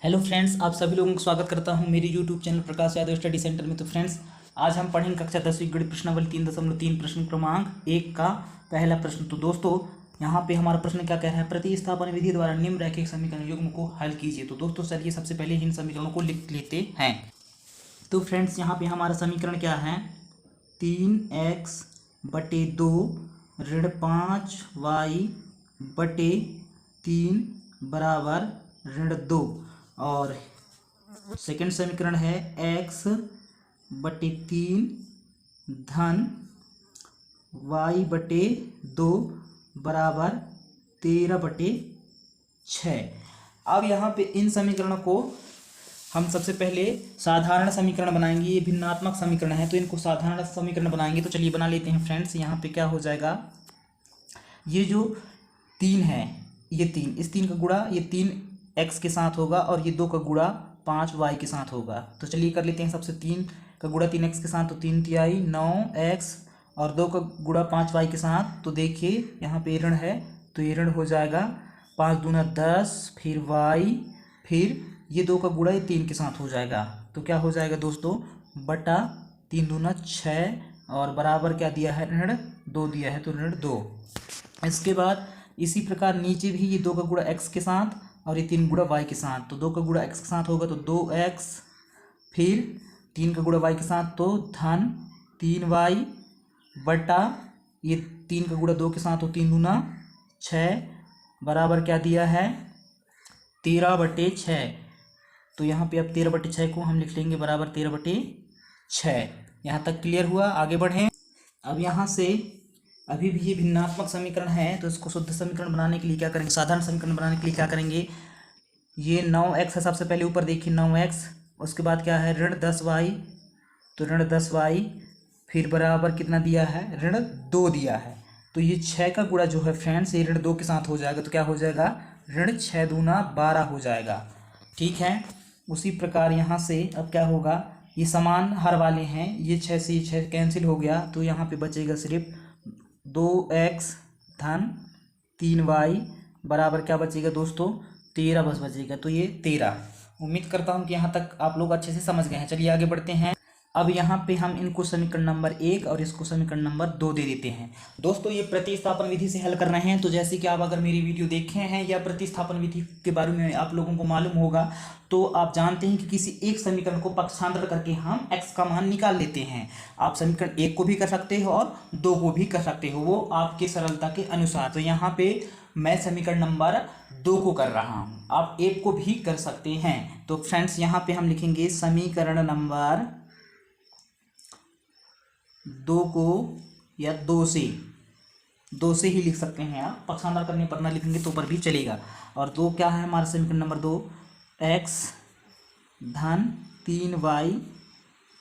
Hello friends, आप सभी लोगों का स्वागत करता हूं मेरी YouTube channel Prakash Yadav study centre में। तो फ्रेंड्स, आज हम पढ़ेंगे कक्षा 10वीं गणित प्रश्नावली 3.3 प्रश्न क्रमांक 1 का पहला प्रश्न। तो दोस्तों, यहाँ पे हमारा प्रश्न क्या कह रहा है, प्रतिस्थापन विधि द्वारा निम्नलिखित समीकरण युग्म को हल कीजिए। तो दोस्तों चलिए सबसे पहले इन समीकरणों को लिख लेते हैं। तो फ्रेंड्स, यहाँ पे हमारा समीकरण क्या है, 3x/2 ऋण 5y/3 बराबर ऋण 2। और सेकंड समीकरण है x/3 धन y/2 बराबर 13/6। अब यहाँ पे इन समीकरणों को हम सबसे पहले साधारण समीकरण बनाएंगे। ये भिन्नात्मक समीकरण है तो इनको साधारण समीकरण बनाएंगे। तो चलिए बना लेते हैं फ्रेंड्स। यहाँ पे क्या हो जाएगा, ये जो 3 है, ये 3, इस 3 का गुणा ये 3x के साथ होगा और ये 2 का गुणा 5y के साथ होगा। तो चलिए कर लेते हैं। सबसे 3 का गुणा 3x के साथ तो 3 तिहाई 9x और 2 का गुणा 5y के साथ। तो देखिए यहाँ पे ऋण है तो ये ऋण हो जाएगा 5 दूना 10, फिर y, फिर ये 2 का गुणा ये 3 के साथ हो जाएगा। तो क्या हो जाएगा दोस्तों, बटा 3 दूना 6 और बराबर क्या दिया है, ऋण 2 दिया है तो ऋण 2। इसके बाद इसी प्रकार नीचे भी ये 2 का गुणा x के साथ और ये 3 गुणा y के साथ। तो 2 का गुणा x के साथ होगा तो 2x, फिर 3 का गुणा y के साथ तो धन 3y बटा ये 3 का गुणा 2 के साथ तो 3 दूना 6 बराबर क्या दिया है, 13/6। तो यहाँ पे अब 13/6 को हम लिख लेंगे बराबर 13/6। यहाँ तक क्लियर हुआ, आगे बढ़ें। अब यहाँ से अभी भी ये भिन्नात्मक समीकरण है तो इसको शुद्ध समीकरण बनाने के लिए क्या करेंगे, साधारण समीकरण बनाने के लिए क्या करेंगे, ये 9x है सबसे पहले, ऊपर देखिए 9x, उसके बाद क्या है ऋण 10y, तो ऋण 10y, फिर बराबर कितना दिया है, ऋण 2 दिया है। तो ये 6 का गुणा जो है फ्रेंड्स ये ऋण 2 के साथ हो जाएगा। तो क्या हो जाएगा, ऋण 6 दूना 12 हो जाएगा। ठीक है, उसी प्रकार यहाँ से अब क्या होगा, ये समान हर वाले हैं, ये 6 से ये 6 कैंसिल हो गया तो यहाँ पे बचेगा सिर्फ 2x धन 3y बराबर क्या बचेगा दोस्तों, 13 बस बचेगा। तो ये 13। उम्मीद करता हूँ कि यहाँ तक आप लोग अच्छे से समझ गए हैं। चलिए आगे बढ़ते हैं। अब यहाँ पे हम इनको समीकरण नंबर 1 और इसको समीकरण नंबर 2 दे देते हैं। दोस्तों ये प्रतिस्थापन विधि से हल कर रहे हैं। तो जैसे कि आप अगर मेरी वीडियो देखे हैं या प्रतिस्थापन विधि के बारे में आप लोगों को मालूम होगा तो आप जानते हैं कि किसी एक समीकरण को पक्षांतर करके हम x का मान निकाल लेते हैं। आप समीकरण 1 को भी कर सकते हो और 2 को भी कर सकते हो, वो आपके सरलता के अनुसार। तो यहाँ पे मैं समीकरण नंबर 2 को कर रहा हूँ, आप 1 को भी कर सकते हैं। तो फ्रेंड्स यहाँ पे हम लिखेंगे समीकरण नंबर 2 को, या 2 से ही लिख सकते हैं आप, पक्षांतर करने पर ना लिखेंगे तो पर भी चलेगा। और 2 क्या है हमारा समीकरण नंबर 2, x धन 3y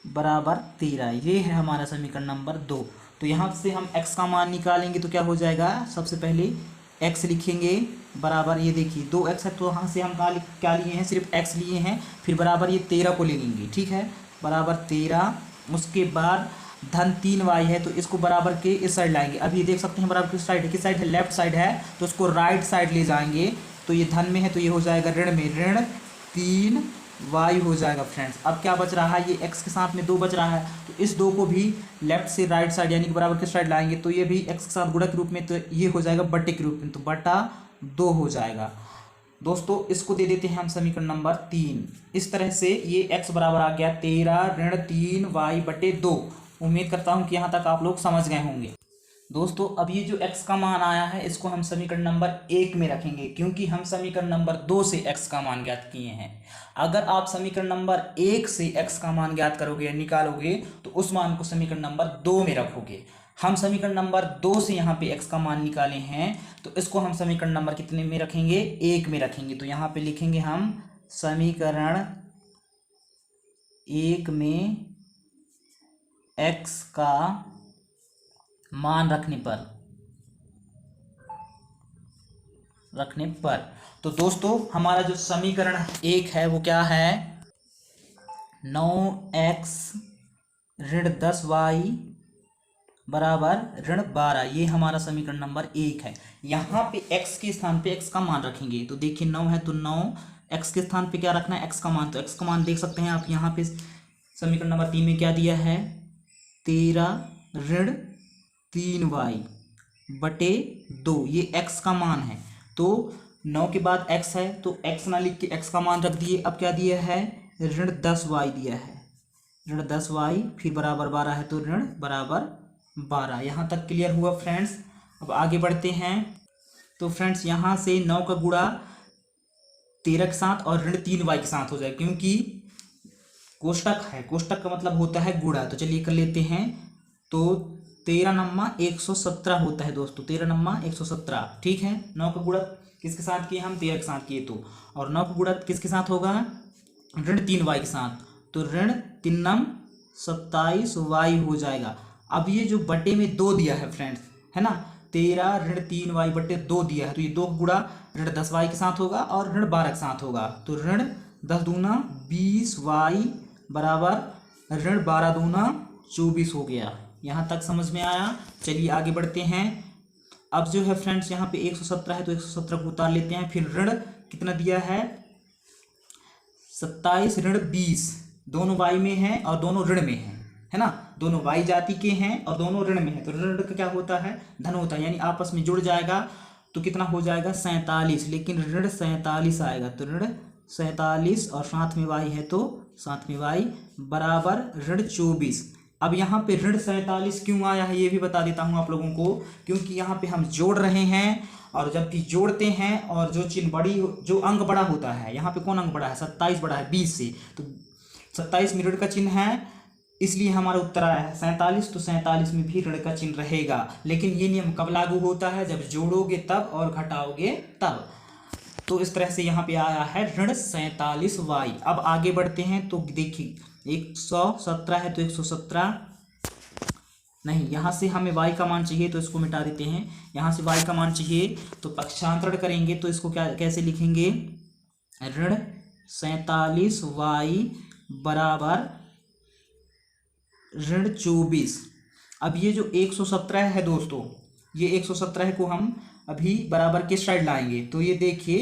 बराबर 13, ये है हमारा समीकरण नंबर 2। तो यहाँ से हम x का मान निकालेंगे तो क्या हो जाएगा, सबसे पहले x लिखेंगे बराबर, ये देखिए 2x है तो यहाँ से हम क्या लिए हैं, सिर्फ x लिए हैं, फिर बराबर ये 13 को ले लेंगे। ठीक है, बराबर 13। उसके बाद धन 3y है तो इसको बराबर के इस साइड लाएंगे। अब ये देख सकते हैं बराबर किस साइड है, किस साइड है, लेफ्ट साइड है, तो उसको राइट साइड ले जाएंगे। तो ये धन में है तो ये हो जाएगा ऋण में, ऋण 3y हो जाएगा फ्रेंड्स। अब क्या बच रहा है, ये x के साथ में 2 बच रहा है तो इस 2 को भी लेफ्ट से राइट साइड यानी कि बराबर किस साइड लाएंगे, तो ये भी x के साथ गुणा के रूप में, तो ये हो जाएगा बट्टे के रूप में, तो बटा 2 हो जाएगा। दोस्तों इसको दे देते हैं हम समीकरण नंबर 3। इस तरह से ये x बराबर आ गया 13 ऋण 3y/2। उम्मीद करता हूं कि यहाँ तक आप लोग समझ गए होंगे। दोस्तों अब ये जो x का मान आया है इसको हम समीकरण नंबर 1 में रखेंगे, क्योंकि हम समीकरण नंबर 2 से x का मान ज्ञात किए हैं। अगर आप समीकरण नंबर 1 से x का मान ज्ञात करोगे या निकालोगे तो उस मान को समीकरण नंबर 2 में रखोगे। हम समीकरण नंबर 2 से यहाँ पे x का मान निकाले हैं तो इसको हम समीकरण नंबर कितने में रखेंगे, 1 में रखेंगे। तो यहाँ पे लिखेंगे हम समीकरण 1 में x का मान रखने पर। तो दोस्तों हमारा जो समीकरण 1 है वो क्या है, 9x ऋण 10y बराबर ऋण 12, ये हमारा समीकरण नंबर 1 है। यहाँ पे x के स्थान पे x का मान रखेंगे। तो देखिए 9 है तो 9 एक्स के स्थान पे क्या रखना है, एक्स का मान। तो एक्स का मान देख सकते हैं आप यहाँ पे समीकरण नंबर 3 में क्या दिया है, 13-3y/2, ये एक्स का मान है। तो 9 के बाद एक्स है तो एक्स ना लिख के एक्स का मान रख दिए। अब क्या दिया है, -10y दिया है, -10y, फिर बराबर 12 है तो ऋण बराबर 12। यहाँ तक क्लियर हुआ फ्रेंड्स। अब आगे बढ़ते हैं। तो फ्रेंड्स यहाँ से 9 का गुणा 13 के साथ और ऋण 3y के साथ हो जाए, क्योंकि कोष्टक है, कोष्टक का मतलब होता है गुणा। तो चलिए कर लेते हैं। तो 13×117 होता है दोस्तों, 13×117, ठीक है। 9 का गुणा किसके साथ किए हम, 13 के साथ किए तो, और 9 का गुणा किसके साथ होगा, ऋण 3y के साथ। तो ऋण 3×27y हो जाएगा। अब ये जो बटे में 2 दिया है फ्रेंड्स, है ना, 13-3y/2 दिया है, तो ये 2 गुणा ऋण 10y के साथ होगा और ऋण 12 के साथ होगा। तो ऋण 10×2 = 20y बराबर ऋण 12×2 = 24 हो गया। यहाँ तक समझ में आया। चलिए आगे बढ़ते हैं। अब जो है फ्रेंड्स यहाँ पे 117 है तो 117 को उतार लेते हैं। फिर ऋण कितना दिया है, 27 ऋण 20, दोनों y में है और दोनों ऋण में है ना, दोनों y जाति के हैं और दोनों ऋण में है। तो ऋण का क्या होता है, धन होता है, यानी आपस में जुड़ जाएगा तो कितना हो जाएगा, 47, लेकिन ऋण 47 आएगा। तो ऋण 47 और साथ में y है तो साथ में y बराबर ऋण 24। अब यहाँ पे ऋण 47 क्यों आया है ये भी बता देता हूँ आप लोगों को, क्योंकि यहाँ पे हम जोड़ रहे हैं, और जबकि जोड़ते हैं और जो चिन्ह जो अंक बड़ा होता है, यहाँ पे कौन अंक बड़ा है, 27 बड़ा है 20 से, तो 27 में ऋण का चिन्ह है, इसलिए हमारा उत्तर आया है 47। तो 47 में भी ऋण का चिन्ह रहेगा। लेकिन ये नियम कब लागू होता है, जब जोड़ोगे तब और घटाओगे तब। तो इस तरह से यहाँ पे आया है ऋण 47y। अब आगे बढ़ते हैं। तो देखिए 117 है तो 117 नहीं, यहाँ से हमें y का मान चाहिए तो इसको मिटा देते हैं। यहाँ से y का मान चाहिए तो पक्षांतरण करेंगे तो इसको क्या कैसे लिखेंगे, ऋण 47y बराबर ऋण 24। अब ये जो 117 है दोस्तों, ये 117 को हम अभी बराबर किस साइड लाएंगे, तो ये देखिए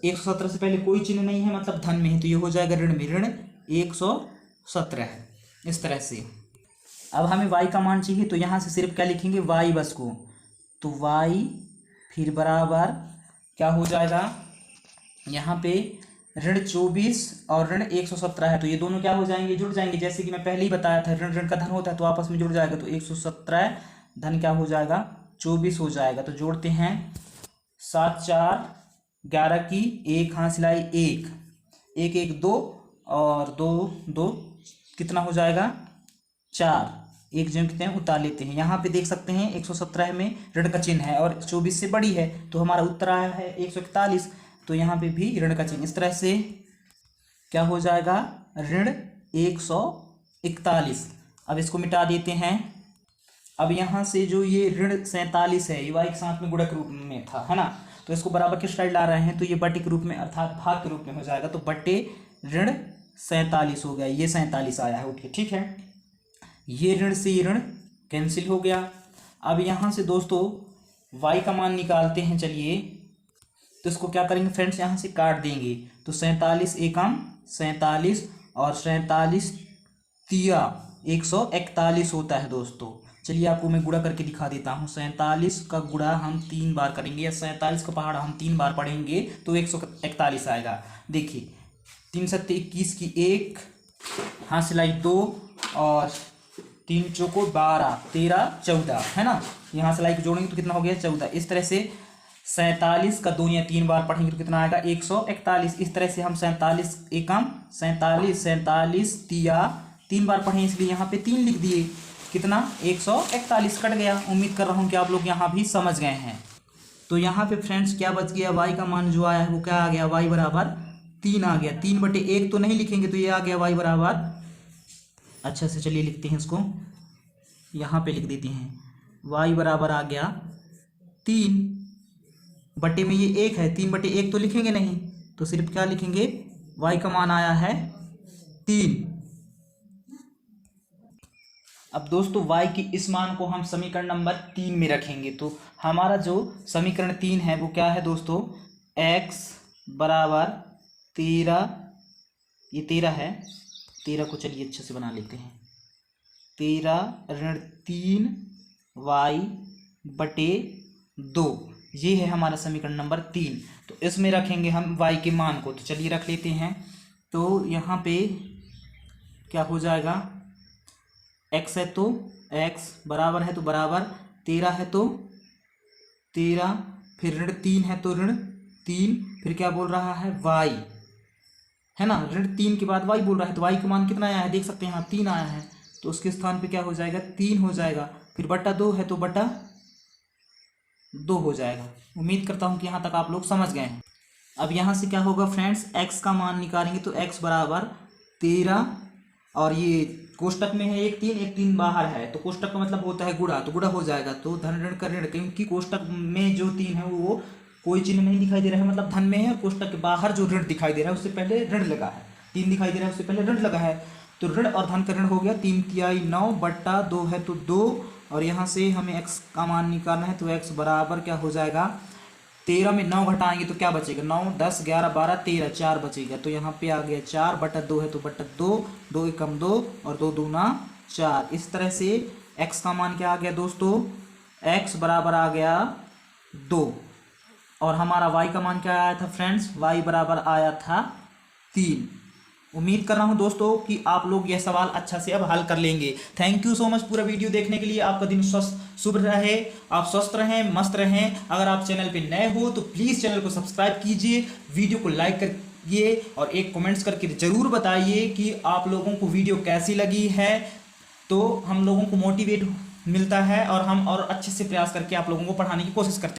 117 से पहले कोई चिन्ह नहीं है, मतलब धन में है, तो ये हो जाएगा ऋण में, ऋण 117 है, इस तरह से। अब हमें y का मान चाहिए तो यहाँ से सिर्फ क्या लिखेंगे, y बस को, तो y फिर बराबर क्या हो जाएगा, यहाँ पे ऋण 24 और ऋण 117 है, तो ये दोनों क्या हो जाएंगे, जुड़ जाएंगे। जैसे कि मैं पहले ही बताया था, ऋण ऋण का धन होता है तो आपस में जुड़ जाएगा। तो 117 धन क्या हो जाएगा, 24 हो जाएगा। तो जोड़ते हैं, 7 4 11 की 1 हासिलाई 1 1 1 2 और 2 2 कितना हो जाएगा, 4, एक जन कितने हैं उतार लेते हैं। यहाँ पे देख सकते हैं 117 में ऋण का चिन्ह है और 24 से बड़ी है, तो हमारा उत्तर आया है 141। तो यहाँ पे भी ऋण का चिन्ह, इस तरह से क्या हो जाएगा, ऋण 141। अब इसको मिटा देते हैं। अब यहाँ से जो ये ऋण 47 है, ये y के साथ में गुणक रूप में था, है ना, तो इसको बराबर किस साइड ला रहे हैं, तो ये बटे के रूप में अर्थात भाग के रूप में हो जाएगा। तो बटे ऋण 47 हो गया, ये 47 आया है, उठिए, ठीक है। ये ऋण से ये ऋण कैंसिल हो गया। अब यहाँ से दोस्तों y का मान निकालते हैं। चलिए, तो इसको क्या करेंगे फ्रेंड्स, यहाँ से काट देंगे। तो 47 एकम 47 और 47 तिया 141 होता है दोस्तों। चलिए आपको मैं गुणा करके दिखा देता हूँ। 47 का गुणा हम 3 बार करेंगे, या 47 का पहाड़ा हम 3 बार पढ़ेंगे तो 141 आएगा। देखिए 3 7 21 की 1 हासिलाई 2 और 3 चौको 12 13 14, है ना। यहाँ से लाइक जोड़ेंगे तो कितना हो गया, 14। इस तरह से 47 का 2 या 3 बार पढ़ेंगे तो कितना आएगा, 141। इस तरह से हम 47 एकम 47 47 तिया 3 बार पढ़े, इसलिए यहाँ पे 3 लिख दिए। कितना, 141 कट गया। उम्मीद कर रहा हूँ कि आप लोग यहाँ भी समझ गए हैं। तो यहाँ पे फ्रेंड्स क्या बच गया, y का मान जो आया है वो क्या आ गया, y बराबर 3 आ गया। 3/1 तो नहीं लिखेंगे तो ये आ गया y बराबर, अच्छा से चलिए लिखते हैं इसको, यहाँ पे लिख देते हैं, y बराबर आ गया 3 बटे में ये 1 है, 3/1 तो लिखेंगे नहीं, तो सिर्फ क्या लिखेंगे, y का मान आया है 3। अब दोस्तों y की इस मान को हम समीकरण नंबर 3 में रखेंगे। तो हमारा जो समीकरण 3 है वो क्या है दोस्तों, x बराबर 13, ये 13 है, 13 को चलिए अच्छे से बना लेते हैं। 13 ऋण 3 y बटे 2, ये है हमारा समीकरण नंबर 3। तो इसमें रखेंगे हम y के मान को, तो चलिए रख लेते हैं। तो यहाँ पे क्या हो जाएगा, x है तो x बराबर है तो बराबर 13 है तो 13, फिर ऋण 3 है तो ऋण 3, फिर क्या बोल रहा है y है ना, ऋण 3 के बाद y बोल रहा है, तो y का मान कितना आया है देख सकते हैं यहाँ 3 आया है, तो उसके स्थान पे क्या हो जाएगा 3 हो जाएगा, फिर बटा 2 है तो बटा 2 हो जाएगा। उम्मीद करता हूँ कि यहाँ तक आप लोग समझ गए हैं। अब यहाँ से क्या होगा फ्रेंड्स, x का मान निकालेंगे तो x बराबर 13, और ये कोष्टक में है 1 3 बाहर है, तो कोष्टक का मतलब होता है गुणा, तो गुणा हो जाएगा। तो धन ऋण का ऋण, क्योंकि कोष्टक में जो 3 है वो कोई चिन्ह नहीं दिखाई दे रहा है, मतलब धन में है, और कोष्टक के बाहर जो ऋण दिखाई दे रहा है उससे पहले ऋण लगा है, 3 दिखाई दे रहा है उससे पहले ऋण लगा है, तो ऋण और धन का ऋण हो गया 3 तिहाई 9 बट्टा 2 है तो 2, और यहाँ से हमें x का मान निकालना है, तो x बराबर क्या हो जाएगा, 13 में 9 घटाएंगे तो क्या बचेगा, 9 10 11 12 13 4 बचेगा, तो यहाँ पे आ गया 4 बटा 2 है तो बटा 2, 2 एकम 2 और 2 दूना 4। इस तरह से x का मान क्या आ गया दोस्तों, x बराबर आ गया 2, और हमारा y का मान क्या आया था फ्रेंड्स, y बराबर आया था 3। उम्मीद कर रहा हूं दोस्तों कि आप लोग यह सवाल अच्छा से अब हल कर लेंगे। थैंक यू सो मच पूरा वीडियो देखने के लिए। आपका दिन शुभ रहे, आप स्वस्थ रहें, मस्त रहें। अगर आप चैनल पे नए हो तो प्लीज़ चैनल को सब्सक्राइब कीजिए, वीडियो को लाइक करिए और एक कमेंट्स करके ज़रूर बताइए कि आप लोगों को वीडियो कैसी लगी है। तो हम लोगों को मोटिवेट मिलता है और हम और अच्छे से प्रयास करके आप लोगों को पढ़ाने की कोशिश करते हैं।